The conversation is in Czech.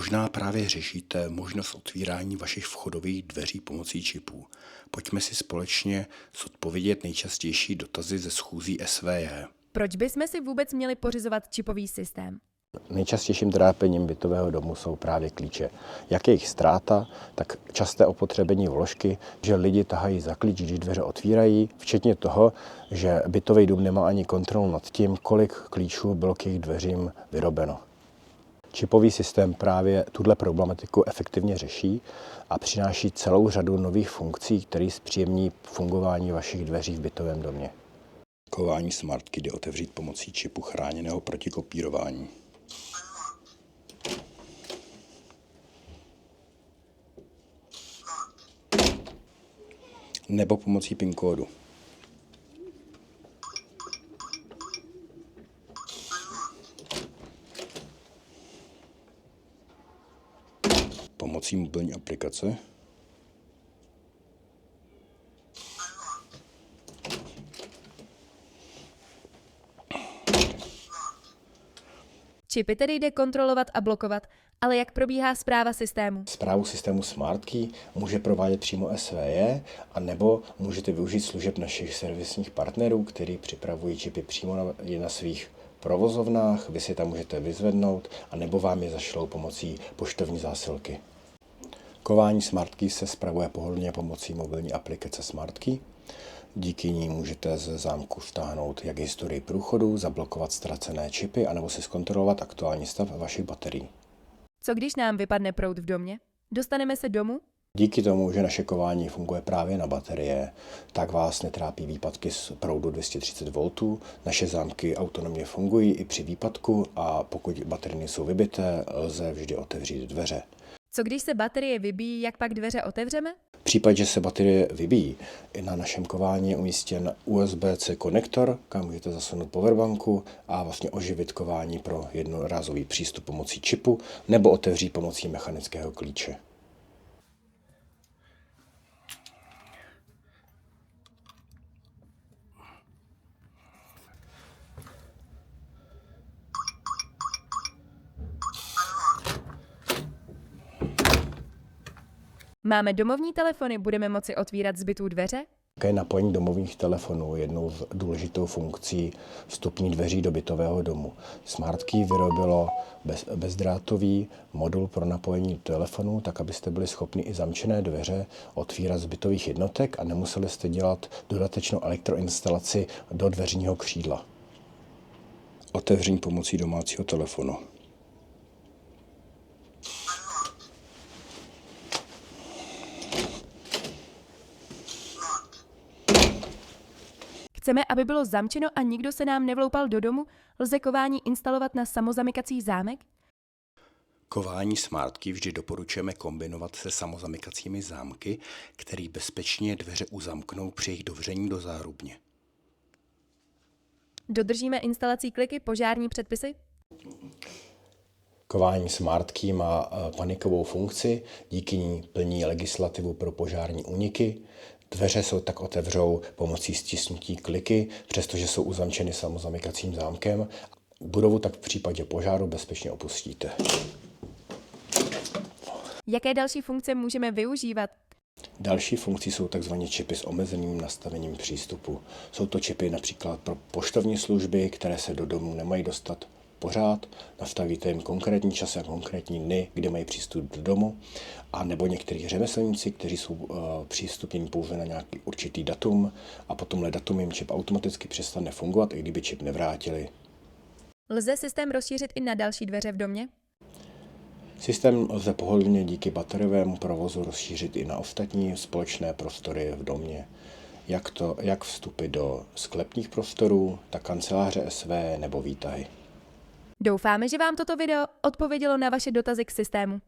Možná právě řešíte možnost otvírání vašich vchodových dveří pomocí čipů. Pojďme si společně zodpovědět nejčastější dotazy ze schůzí SVJ. Proč bychom si vůbec měli pořizovat čipový systém? Nejčastějším trápením bytového domu jsou právě klíče. Jak jejich ztráta, tak časté opotřebení vložky, že lidi tahají za klíč, když dveře otvírají, včetně toho, že bytový dům nemá ani kontrolu nad tím, kolik klíčů bylo k jejich dveřím vyrobeno. Čipový systém právě tuhle problematiku efektivně řeší a přináší celou řadu nových funkcí, které zpříjemní fungování vašich dveří v bytovém domě. Kování smartky jde otevřít pomocí čipu chráněného proti kopírování. Nebo pomocí PIN kódu. Pomocí mobilní aplikace. Čipy tedy jde kontrolovat a blokovat, ale jak probíhá správa systému? Správu systému SmartKey může provádět přímo SVJ, anebo můžete využít služeb našich servisních partnerů, kteří připravují čipy přímo na svých provozovnách, vy si tam můžete vyzvednout, anebo vám je zašlou pomocí poštovní zásilky. Kování SmartKey se spravuje pohodlně pomocí mobilní aplikace SmartKey. Díky ní můžete ze zámku stáhnout jak historii průchodu, zablokovat ztracené čipy, anebo si zkontrolovat aktuální stav vašich baterií. Co když nám vypadne proud v domě? Dostaneme se domů? Díky tomu, že naše kování funguje právě na baterie, tak vás netrápí výpadky z proudu 230 V. Naše zámky autonomně fungují i při výpadku a pokud baterie jsou vybité, lze vždy otevřít dveře. Co když se baterie vybíjí, jak pak dveře otevřeme? V případě, že se baterie vybíjí, i na našem kování je umístěn USB-C konektor, kam můžete zasunout powerbanku a vlastně oživit kování pro jednorázový přístup pomocí čipu nebo otevřít pomocí mechanického klíče. Máme domovní telefony, budeme moci otvírat z bytů dveře? Také napojení domovních telefonů je jednou z důležitou funkcí vstupní dveří do bytového domu. SmartKey vyrobilo bezdrátový modul pro napojení telefonu, tak abyste byli schopni i zamčené dveře otvírat z bytových jednotek a nemuseli jste dělat dodatečnou elektroinstalaci do dveřního křídla. Otevření pomocí domácího telefonu. Chceme, aby bylo zamčeno a nikdo se nám nevloupal do domu? Lze kování instalovat na samozamykací zámek? Kování SmartKey vždy doporučujeme kombinovat se samozamykacími zámky, které bezpečně dveře uzamknou při jejich dovření do zárubně. Dodržíme instalací kliky požární předpisy? Kování SmartKey má panikovou funkci, díky ní plní legislativu pro požární úniky. Dveře se tak otevřou pomocí stisknutí kliky, přestože jsou uzamčeny samozamykacím zámkem. Budovu tak v případě požáru bezpečně opustíte. Jaké další funkce můžeme využívat? Další funkcí jsou tzv. Čipy s omezeným nastavením přístupu. Jsou to čipy například pro poštovní služby, které se do domu nemají dostat pořád, nastavíte jim konkrétní čas a konkrétní dny, kdy mají přístup do domu, a nebo někteří řemeslníci, kteří jsou přístupněni pouze na nějaký určitý datum a po tomhle datum jim čip automaticky přestane fungovat, i kdyby čip nevrátili. Lze systém rozšířit i na další dveře v domě? Systém lze pohodlně díky bateriovému provozu rozšířit i na ostatní společné prostory v domě. Jak vstupy do sklepních prostorů, tak kanceláře SV nebo výtahy. Doufáme, že vám toto video odpovědělo na vaše dotazy k systému.